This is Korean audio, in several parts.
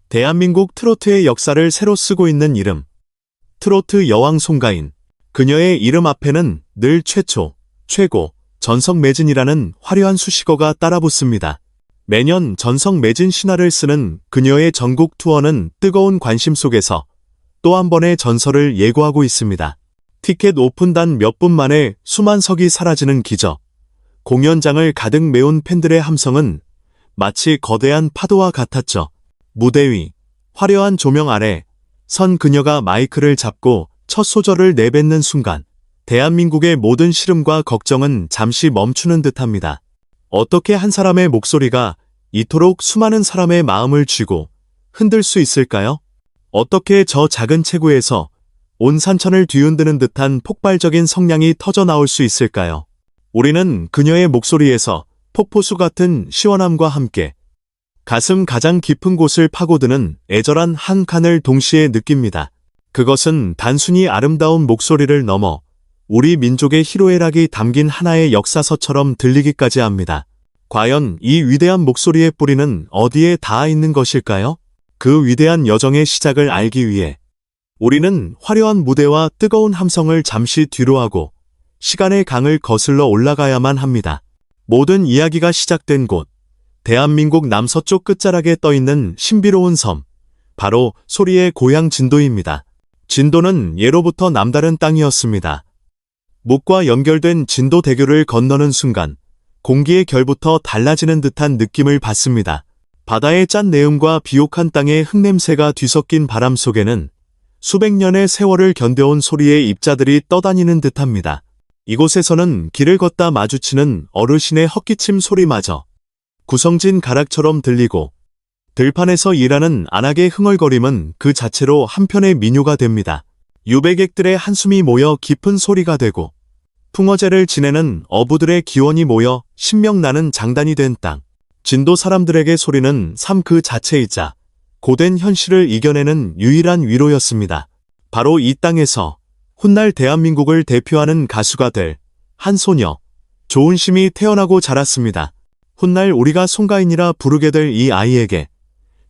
대한민국 트로트의 역사를 새로 쓰고 있는 이름. 트로트 여왕 송가인. 그녀의 이름 앞에는 늘 최초, 최고, 전성매진이라는 화려한 수식어가 따라붙습니다. 매년 전성매진 신화를 쓰는 그녀의 전국 투어는 뜨거운 관심 속에서 또 한 번의 전설을 예고하고 있습니다. 티켓 오픈 단 몇 분 만에 수만 석이 사라지는 기적. 공연장을 가득 메운 팬들의 함성은 마치 거대한 파도와 같았죠. 무대 위, 화려한 조명 아래 선 그녀가 마이크를 잡고 첫 소절을 내뱉는 순간 대한민국의 모든 시름과 걱정은 잠시 멈추는 듯합니다. 어떻게 한 사람의 목소리가 이토록 수많은 사람의 마음을 쥐고 흔들 수 있을까요? 어떻게 저 작은 체구에서 온 산천을 뒤흔드는 듯한 폭발적인 성량이 터져 나올 수 있을까요? 우리는 그녀의 목소리에서 폭포수 같은 시원함과 함께 가슴 가장 깊은 곳을 파고드는 애절한 한 칸을 동시에 느낍니다. 그것은 단순히 아름다운 목소리를 넘어 우리 민족의 희로애락이 담긴 하나의 역사서처럼 들리기까지 합니다. 과연 이 위대한 목소리의 뿌리는 어디에 닿아 있는 것일까요? 그 위대한 여정의 시작을 알기 위해 우리는 화려한 무대와 뜨거운 함성을 잠시 뒤로하고 시간의 강을 거슬러 올라가야만 합니다. 모든 이야기가 시작된 곳, 대한민국 남서쪽 끝자락에 떠있는 신비로운 섬, 바로 소리의 고향 진도입니다. 진도는 예로부터 남다른 땅이었습니다. 묵과 연결된 진도대교를 건너는 순간 공기의 결부터 달라지는 듯한 느낌을 받습니다. 바다의 짠 내음과 비옥한 땅의 흙냄새가 뒤섞인 바람 속에는 수백 년의 세월을 견뎌온 소리의 입자들이 떠다니는 듯합니다. 이곳에서는 길을 걷다 마주치는 어르신의 헛기침 소리마저 구성진 가락처럼 들리고 들판에서 일하는 안악의 흥얼거림은 그 자체로 한편의 민요가 됩니다. 유배객들의 한숨이 모여 깊은 소리가 되고 풍어제를 지내는 어부들의 기원이 모여 신명나는 장단이 된 땅. 진도 사람들에게 소리는 삶 그 자체이자 고된 현실을 이겨내는 유일한 위로였습니다. 바로 이 땅에서 훗날 대한민국을 대표하는 가수가 될 한 소녀, 조은심이 태어나고 자랐습니다. 훗날 우리가 송가인이라 부르게 될 이 아이에게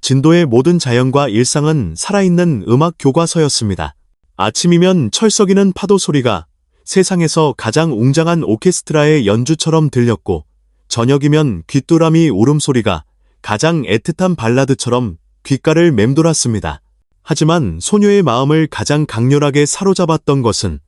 진도의 모든 자연과 일상은 살아있는 음악 교과서였습니다. 아침이면 철썩이는 파도 소리가 세상에서 가장 웅장한 오케스트라의 연주처럼 들렸고 저녁이면 귀뚜라미 울음소리가 가장 애틋한 발라드처럼 귓가를 맴돌았습니다. 하지만 소녀의 마음을 가장 강렬하게 사로잡았던 것은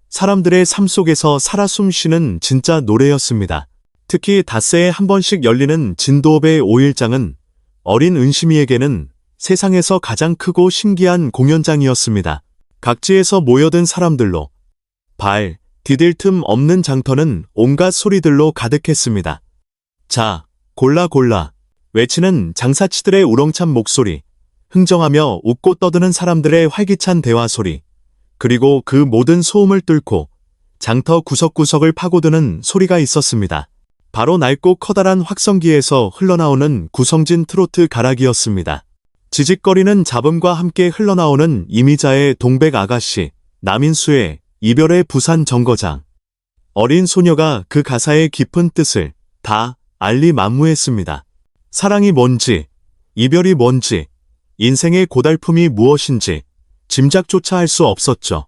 사람들의 삶 속에서 살아 숨쉬는 진짜 노래였습니다. 특히 닷새에 한 번씩 열리는 진도읍의 5일장은 어린 은심이에게는 세상에서 가장 크고 신기한 공연장이었습니다. 각지에서 모여든 사람들로 발 디딜 틈 없는 장터는 온갖 소리들로 가득했습니다. 자, 골라 골라 외치는 장사치들의 우렁찬 목소리, 흥정하며 웃고 떠드는 사람들의 활기찬 대화 소리, 그리고 그 모든 소음을 뚫고 장터 구석구석을 파고드는 소리가 있었습니다. 바로 낡고 커다란 확성기에서 흘러나오는 구성진 트로트 가락이었습니다. 지직거리는 잡음과 함께 흘러나오는 이미자의 동백 아가씨, 남인수의 이별의 부산 정거장. 어린 소녀가 그 가사의 깊은 뜻을 다 알리만무했습니다. 사랑이 뭔지, 이별이 뭔지, 인생의 고달픔이 무엇인지 짐작조차 할 수 없었죠.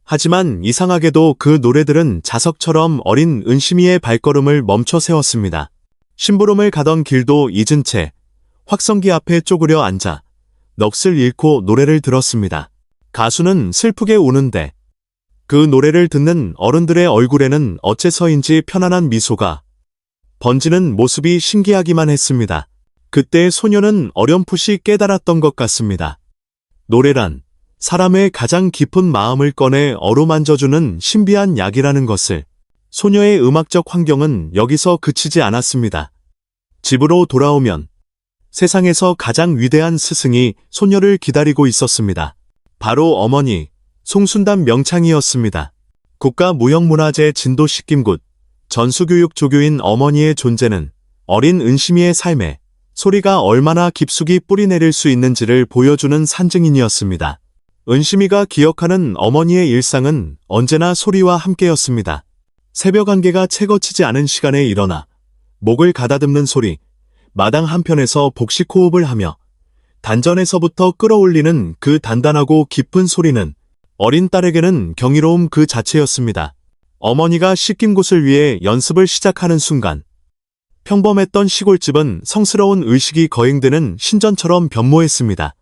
하지만 이상하게도 그 노래들은 자석처럼 어린 은심이의 발걸음을 멈춰 세웠습니다. 심부름을 가던 길도 잊은 채 확성기 앞에 쪼그려 앉아 넋을 잃고 노래를 들었습니다. 가수는 슬프게 우는데 그 노래를 듣는 어른들의 얼굴에는 어째서인지 편안한 미소가 번지는 모습이 신기하기만 했습니다. 그때 소녀는 어렴풋이 깨달았던 것 같습니다. 노래란 사람의 가장 깊은 마음을 꺼내 어루만져주는 신비한 약이라는 것을. 소녀의 음악적 환경은 여기서 그치지 않았습니다. 집으로 돌아오면 세상에서 가장 위대한 스승이 소녀를 기다리고 있었습니다. 바로 어머니 송순단 명창이었습니다. 국가무형문화재 진도 식김굿 전수교육 조교인 어머니의 존재는 어린 은심이의 삶에 소리가 얼마나 깊숙이 뿌리내릴 수 있는지를 보여주는 산증인이었습니다. 은심이가 기억하는 어머니의 일상은 언제나 소리와 함께였습니다. 새벽 안개가 채 거치지 않은 시간에 일어나 목을 가다듬는 소리, 마당 한편에서 복식 호흡을 하며 단전에서부터 끌어올리는 그 단단하고 깊은 소리는 어린 딸에게는 경이로움 그 자체였습니다. 어머니가 씻김곳을 위해 연습을 시작하는 순간 평범했던 시골집은 성스러운 의식이 거행되는 신전처럼 변모했습니다.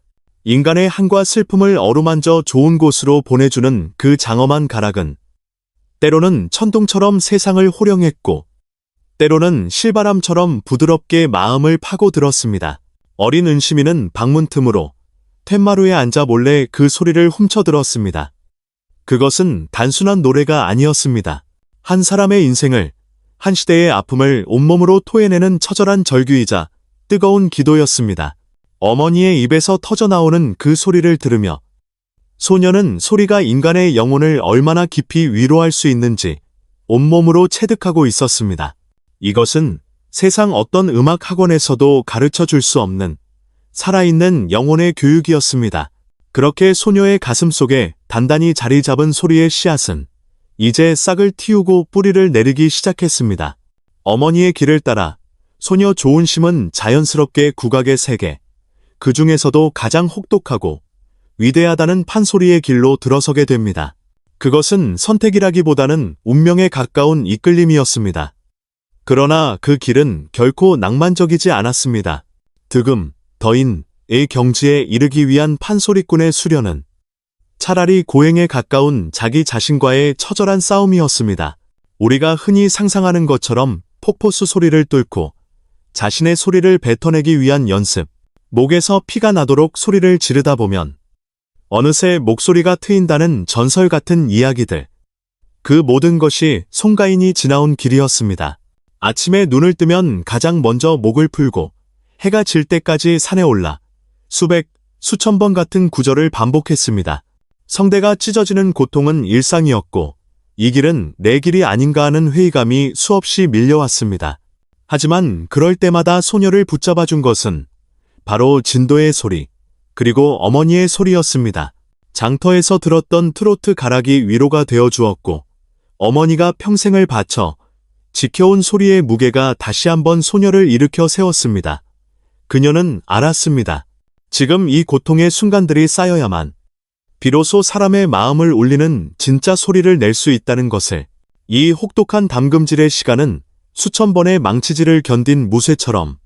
인간의 한과 슬픔을 어루만져 좋은 곳으로 보내주는 그 장엄한 가락은 때로는 천둥처럼 세상을 호령했고 때로는 실바람처럼 부드럽게 마음을 파고들었습니다. 어린 은시민은 방문 틈으로 툇마루에 앉아 몰래 그 소리를 훔쳐들었습니다. 그것은 단순한 노래가 아니었습니다. 한 사람의 인생을, 한 시대의 아픔을 온몸으로 토해내는 처절한 절규이자 뜨거운 기도였습니다. 어머니의 입에서 터져나오는 그 소리를 들으며 소녀는 소리가 인간의 영혼을 얼마나 깊이 위로할 수 있는지 온몸으로 체득하고 있었습니다. 이것은 세상 어떤 음악 학원에서도 가르쳐 줄 수 없는 살아있는 영혼의 교육이었습니다. 그렇게 소녀의 가슴 속에 단단히 자리 잡은 소리의 씨앗은 이제 싹을 틔우고 뿌리를 내리기 시작했습니다. 어머니의 길을 따라 소녀 조은심은 자연스럽게 국악의 세계, 그 중에서도 가장 혹독하고 위대하다는 판소리의 길로 들어서게 됩니다. 그것은 선택이라기보다는 운명에 가까운 이끌림이었습니다. 그러나 그 길은 결코 낭만적이지 않았습니다. 득음, 더인의 경지에 이르기 위한 판소리꾼의 수련은 차라리 고행에 가까운 자기 자신과의 처절한 싸움이었습니다. 우리가 흔히 상상하는 것처럼 폭포수 소리를 뚫고 자신의 소리를 뱉어내기 위한 연습, 목에서 피가 나도록 소리를 지르다 보면 어느새 목소리가 트인다는 전설 같은 이야기들. 그 모든 것이 송가인이 지나온 길이었습니다. 아침에 눈을 뜨면 가장 먼저 목을 풀고 해가 질 때까지 산에 올라 수백, 수천 번 같은 구절을 반복했습니다. 성대가 찢어지는 고통은 일상이었고 이 길은 내 길이 아닌가 하는 회의감이 수없이 밀려왔습니다. 하지만 그럴 때마다 소녀를 붙잡아준 것은 바로 진도의 소리, 그리고 어머니의 소리였습니다. 장터에서 들었던 트로트 가락이 위로가 되어 주었고 어머니가 평생을 바쳐 지켜온 소리의 무게가 다시 한번 소녀를 일으켜 세웠습니다. 그녀는 알았습니다. 지금 이 고통의 순간들이 쌓여야만 비로소 사람의 마음을 울리는 진짜 소리를 낼 수 있다는 것을. 이 혹독한 담금질의 시간은 수천 번의 망치질을 견딘 무쇠처럼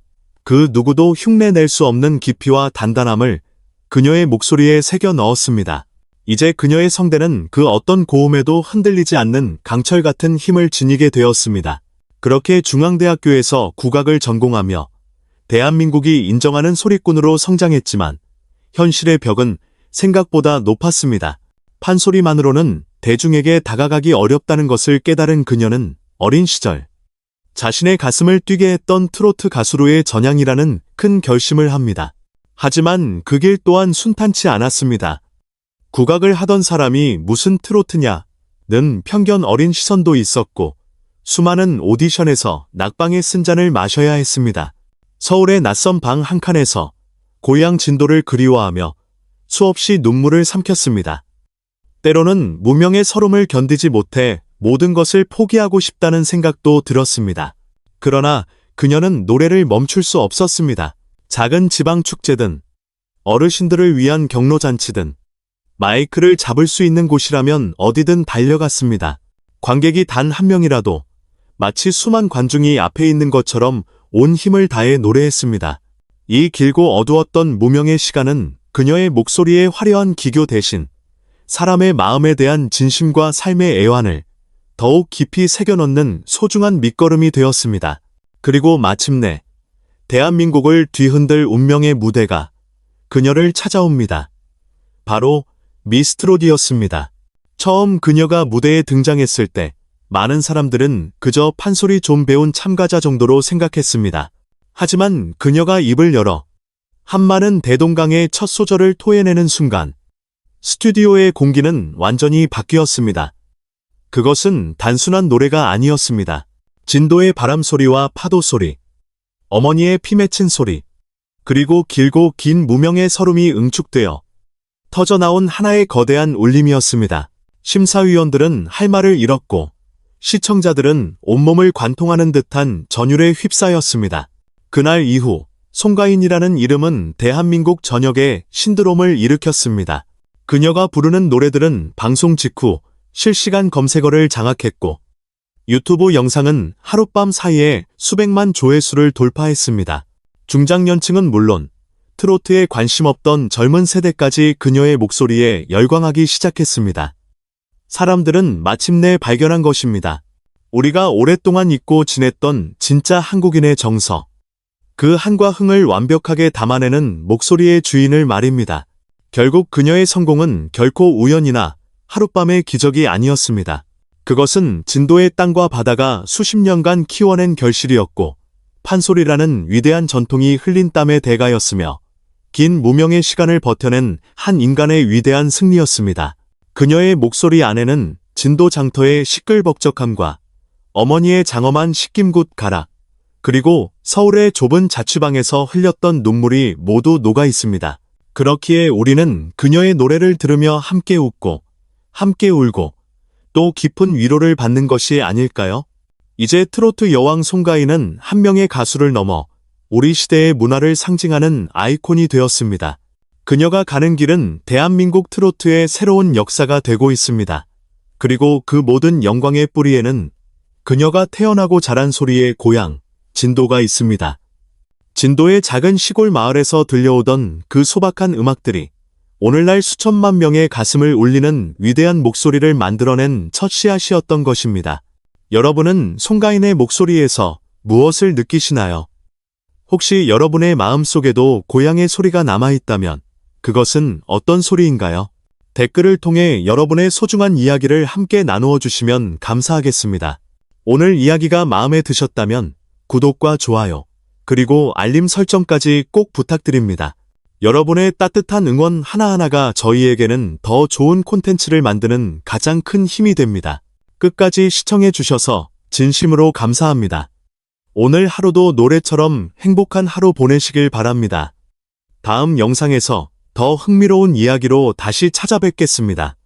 그 누구도 흉내낼 수 없는 깊이와 단단함을 그녀의 목소리에 새겨 넣었습니다. 이제 그녀의 성대는 그 어떤 고음에도 흔들리지 않는 강철 같은 힘을 지니게 되었습니다. 그렇게 중앙대학교에서 국악을 전공하며 대한민국이 인정하는 소리꾼으로 성장했지만 현실의 벽은 생각보다 높았습니다. 판소리만으로는 대중에게 다가가기 어렵다는 것을 깨달은 그녀는 어린 시절 자신의 가슴을 뛰게 했던 트로트 가수로의 전향이라는 큰 결심을 합니다. 하지만 그 길 또한 순탄치 않았습니다. 국악을 하던 사람이 무슨 트로트냐는 편견 어린 시선도 있었고 수많은 오디션에서 낙방의 쓴잔을 마셔야 했습니다. 서울의 낯선 방 한 칸에서 고향 진도를 그리워하며 수없이 눈물을 삼켰습니다. 때로는 무명의 서름을 견디지 못해 모든 것을 포기하고 싶다는 생각도 들었습니다. 그러나 그녀는 노래를 멈출 수 없었습니다. 작은 지방 축제든 어르신들을 위한 경로잔치든 마이크를 잡을 수 있는 곳이라면 어디든 달려갔습니다. 관객이 단 한 명이라도 마치 수만 관중이 앞에 있는 것처럼 온 힘을 다해 노래했습니다. 이 길고 어두웠던 무명의 시간은 그녀의 목소리의 화려한 기교 대신 사람의 마음에 대한 진심과 삶의 애환을 더욱 깊이 새겨넣는 소중한 밑거름이 되었습니다. 그리고 마침내 대한민국을 뒤흔들 운명의 무대가 그녀를 찾아옵니다. 바로 미스 트롯이었습니다. 처음 그녀가 무대에 등장했을 때 많은 사람들은 그저 판소리 좀 배운 참가자 정도로 생각했습니다. 하지만 그녀가 입을 열어 한마는 대동강의 첫 소절을 토해내는 순간 스튜디오의 공기는 완전히 바뀌었습니다. 그것은 단순한 노래가 아니었습니다. 진도의 바람소리와 파도소리, 어머니의 피 맺힌 소리, 그리고 길고 긴 무명의 서름이 응축되어 터져나온 하나의 거대한 울림이었습니다. 심사위원들은 할 말을 잃었고 시청자들은 온몸을 관통하는 듯한 전율에 휩싸였습니다. 그날 이후 송가인이라는 이름은 대한민국 전역에 신드롬을 일으켰습니다. 그녀가 부르는 노래들은 방송 직후 실시간 검색어를 장악했고 유튜브 영상은 하룻밤 사이에 수백만 조회수를 돌파했습니다. 중장년층은 물론 트로트에 관심 없던 젊은 세대까지 그녀의 목소리에 열광하기 시작했습니다. 사람들은 마침내 발견한 것입니다. 우리가 오랫동안 잊고 지냈던 진짜 한국인의 정서. 그 한과 흥을 완벽하게 담아내는 목소리의 주인을 말입니다. 결국 그녀의 성공은 결코 우연이나 하룻밤의 기적이 아니었습니다. 그것은 진도의 땅과 바다가 수십 년간 키워낸 결실이었고 판소리라는 위대한 전통이 흘린 땀의 대가였으며 긴 무명의 시간을 버텨낸 한 인간의 위대한 승리였습니다. 그녀의 목소리 안에는 진도 장터의 시끌벅적함과 어머니의 장엄한 식김굿 가락, 그리고 서울의 좁은 자취방에서 흘렸던 눈물이 모두 녹아 있습니다. 그렇기에 우리는 그녀의 노래를 들으며 함께 웃고, 함께 울고, 또 깊은 위로를 받는 것이 아닐까요? 이제 트로트 여왕 송가인은 한 명의 가수를 넘어 우리 시대의 문화를 상징하는 아이콘이 되었습니다. 그녀가 가는 길은 대한민국 트로트의 새로운 역사가 되고 있습니다. 그리고 그 모든 영광의 뿌리에는 그녀가 태어나고 자란 소리의 고향, 진도가 있습니다. 진도의 작은 시골 마을에서 들려오던 그 소박한 음악들이 오늘날 수천만 명의 가슴을 울리는 위대한 목소리를 만들어낸 첫 씨앗이었던 것입니다. 여러분은 송가인의 목소리에서 무엇을 느끼시나요? 혹시 여러분의 마음속에도 고향의 소리가 남아있다면 그것은 어떤 소리인가요? 댓글을 통해 여러분의 소중한 이야기를 함께 나누어 주시면 감사하겠습니다. 오늘 이야기가 마음에 드셨다면 구독과 좋아요, 그리고 알림 설정까지 꼭 부탁드립니다. 여러분의 따뜻한 응원 하나하나가 저희에게는 더 좋은 콘텐츠를 만드는 가장 큰 힘이 됩니다. 끝까지 시청해 주셔서 진심으로 감사합니다. 오늘 하루도 노래처럼 행복한 하루 보내시길 바랍니다. 다음 영상에서 더 흥미로운 이야기로 다시 찾아뵙겠습니다.